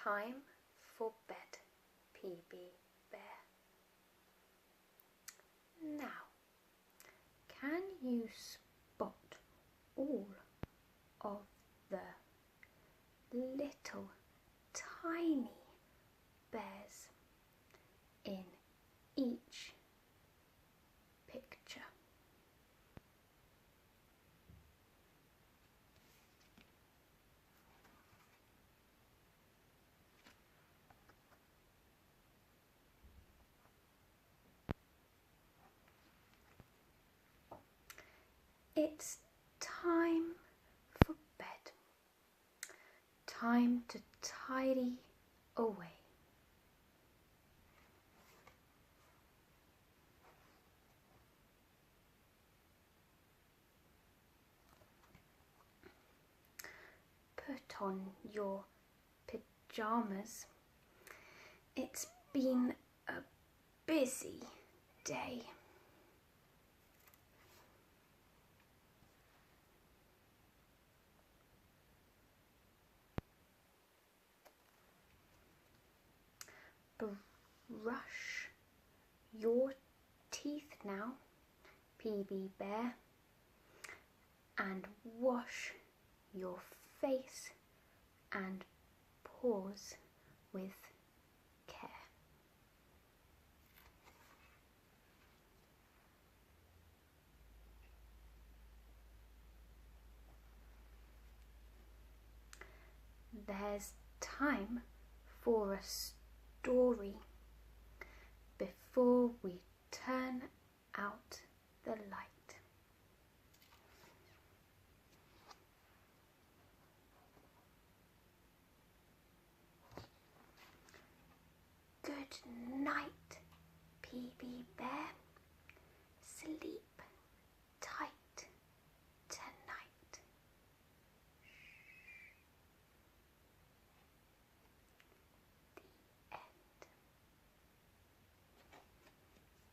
time for bed, P.B.Bear. Now, can you spot all of the little tiny bears in each picture? It's time for bed. Time to tidy away. Put on your pajamas. It's been a busy day. Brush your teeth now, P.B.Bear, and wash your face and paws with care. There's time for a story before we turn out the light. Good night, P.B.Bear. Sleep